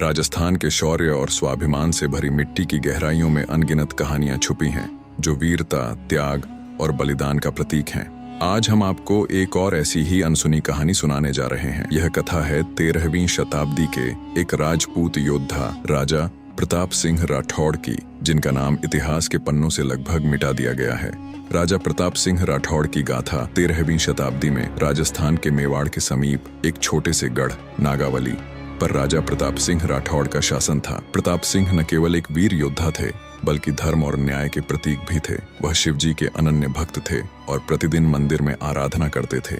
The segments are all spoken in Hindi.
राजस्थान के शौर्य और स्वाभिमान से भरी मिट्टी की गहराइयों में अनगिनत कहानियां छुपी हैं, जो वीरता, त्याग और बलिदान का प्रतीक हैं। आज हम आपको एक और ऐसी ही अनसुनी कहानी सुनाने जा रहे हैं। यह कथा है 13वीं शताब्दी के एक राजपूत योद्धा राजा प्रताप सिंह राठौड़ की, जिनका नाम इतिहास के पन्नों से लगभग मिटा दिया गया है। राजा प्रताप सिंह राठौड़ की गाथा 13वीं शताब्दी में राजस्थान के मेवाड़ के समीप एक छोटे से गढ़ नागावली पर राजा प्रताप सिंह राठौड़ का शासन था। प्रताप सिंह न केवल एक वीर योद्धा थे, बल्कि धर्म और न्याय के प्रतीक भी थे। वह शिवजी के अनन्य भक्त थे और प्रतिदिन मंदिर में आराधना करते थे।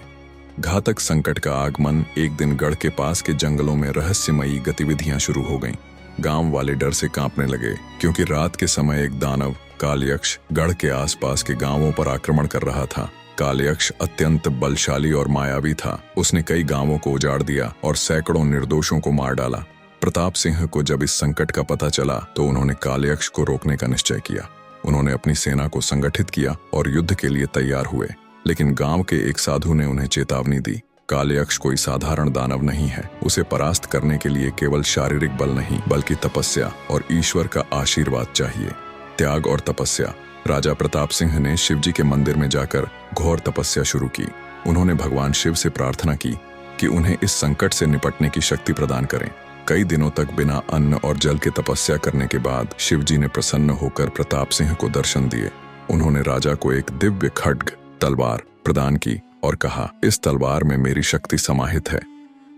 घातक संकट का आगमन एक दिन गढ़ के पास के जंगलों में रहस्यमयी गतिविधियां शुरू हो गईं। गांव वाले डर से कांपने लगे, क्योंकि रात के समय एक दानव कालयक्ष गढ़ के आसपास के गांवों पर आक्रमण कर रहा था। कालयक्ष अत्यंत बलशाली और मायावी था। उसने कई गांवों को उजाड़ दिया और सैकड़ों निर्दोषों को मार डाला। प्रताप सिंह को जब इस संकट का पता चला तो उन्होंने कालयक्ष को रोकने का निश्चय किया। उन्होंने अपनी सेना को संगठित किया और युद्ध के लिए तैयार हुए। लेकिन गांव के एक साधु ने उन्हें चेतावनी दी, कालयक्ष कोई साधारण दानव नहीं है। उसे परास्त करने के लिए केवल शारीरिक बल नहीं, बल्कि तपस्या और ईश्वर का आशीर्वाद चाहिए। त्याग और तपस्या। राजा प्रताप सिंह ने शिवजी के मंदिर में जाकर घोर तपस्या शुरू की। उन्होंने भगवान शिव से प्रार्थना की कि उन्हें इस संकट से निपटने की शक्ति प्रदान करें। कई दिनों तक बिना अन्न और जल के तपस्या करने के बाद शिवजी ने प्रसन्न होकर प्रताप सिंह को दर्शन दिए। उन्होंने राजा को एक दिव्य खड्ग तलवार प्रदान की और कहा, इस तलवार में मेरी शक्ति समाहित है।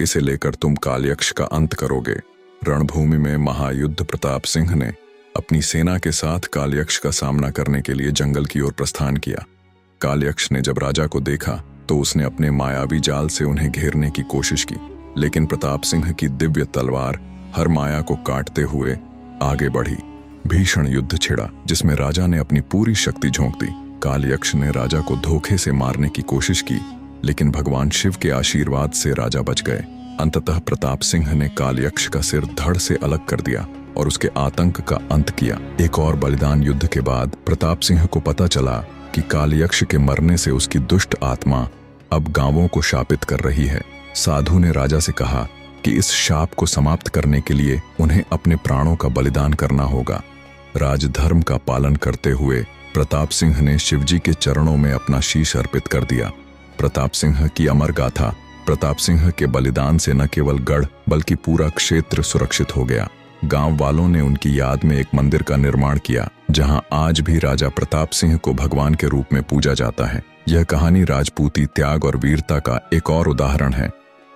इसे लेकर तुम कालयक्ष का अंत करोगे। रणभूमि में महायुद्ध प्रताप सिंह ने अपनी सेना के साथ कालयक्ष का सामना करने के लिए जंगल की ओर प्रस्थान किया। कालयक्ष ने जब राजा को देखा तो उसने अपने मायावी जाल से उन्हें घेरने की कोशिश की, लेकिन प्रताप सिंह की दिव्य तलवार हर माया को काटते हुए आगे बढ़ी। भीषण युद्ध छिड़ा, जिसमें राजा ने अपनी पूरी शक्ति झोंक दी। कालयक्ष ने राजा को धोखे से मारने की कोशिश की, लेकिन भगवान शिव के आशीर्वाद से राजा बच गए। अंततः प्रताप सिंह ने कालयक्ष का सिर धड़ से अलग कर दिया और उसके आतंक का अंत किया। एक और बलिदान युद्ध के बाद प्रताप सिंह को पता चला कि कालयक्ष के मरने से उसकी दुष्ट आत्मा अब गांवों को शापित कर रही है। साधु ने राजा से कहा कि इस शाप को समाप्त करने के लिए उन्हें अपने प्राणों का बलिदान करना होगा। राजधर्म का पालन करते हुए प्रताप सिंह ने शिवजी के चरणों में अपना शीश अर्पित कर दिया। प्रताप सिंह की अमर गाथा। प्रताप सिंह के बलिदान से न केवल गढ़ बल्कि पूरा क्षेत्र सुरक्षित हो गया। गांव वालों ने उनकी याद में एक मंदिर का निर्माण किया, जहां आज भी राजा प्रताप सिंह को भगवान के रूप में पूजा जाता है। यह कहानी राजपूती त्याग और वीरता का एक और उदाहरण है।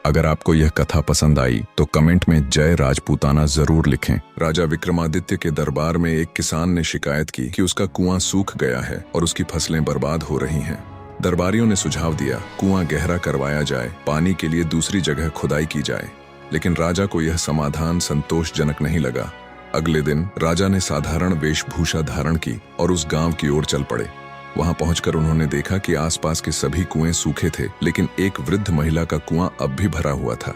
अगर आपको यह कथा पसंद आई तो कमेंट में जय राजपूताना जरूर लिखें। राजा विक्रमादित्य के दरबार में एक किसान ने शिकायत की कि उसका कुआं सूख गया है और उसकी फसलें बर्बाद हो रही हैं। दरबारियों ने सुझाव दिया, कुआं गहरा करवाया जाए, पानी के लिए दूसरी जगह खुदाई की जाए। लेकिन राजा को यह समाधान संतोषजनक नहीं लगा। अगले दिन राजा ने साधारण वेशभूषा धारण की और उस गांव की ओर चल पड़े। वहां पहुंचकर उन्होंने देखा कि आसपास के सभी कुएं सूखे थे, लेकिन एक वृद्ध महिला का कुआं अब भी भरा हुआ था।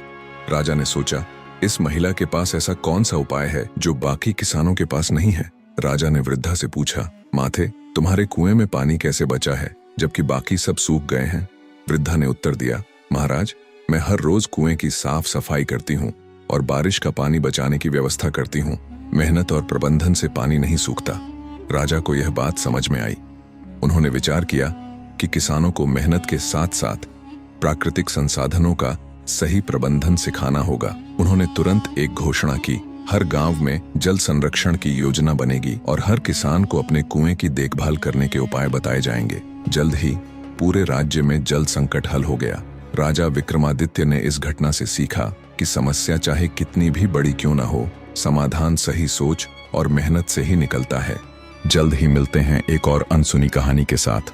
राजा ने सोचा, इस महिला के पास ऐसा कौन सा उपाय है जो बाकी किसानों के पास नहीं है। राजा ने वृद्धा से पूछा, माथे, तुम्हारे कुएं में पानी कैसे बचा है जबकि बाकी सब सूख गए हैं? वृद्धा ने उत्तर दिया, महाराज, मैं हर रोज कुएं की साफ सफाई करती हूँ और बारिश का पानी बचाने की व्यवस्था करती हूँ। मेहनत और प्रबंधन से पानी नहीं सूखता। राजा को यह बात समझ में आई। उन्होंने विचार किया कि किसानों को मेहनत के साथ साथ प्राकृतिक संसाधनों का सही प्रबंधन सिखाना होगा। उन्होंने तुरंत एक घोषणा की, हर गांव में जल संरक्षण की योजना बनेगी और हर किसान को अपने कुएं की देखभाल करने के उपाय बताए जाएंगे। जल्द ही पूरे राज्य में जल संकट हल हो गया। राजा विक्रमादित्य ने इस घटना से सीखा कि समस्या चाहे कितनी भी बड़ी क्यों न हो, समाधान सही सोच और मेहनत से ही निकलता है। जल्द ही मिलते हैं एक और अनसुनी कहानी के साथ।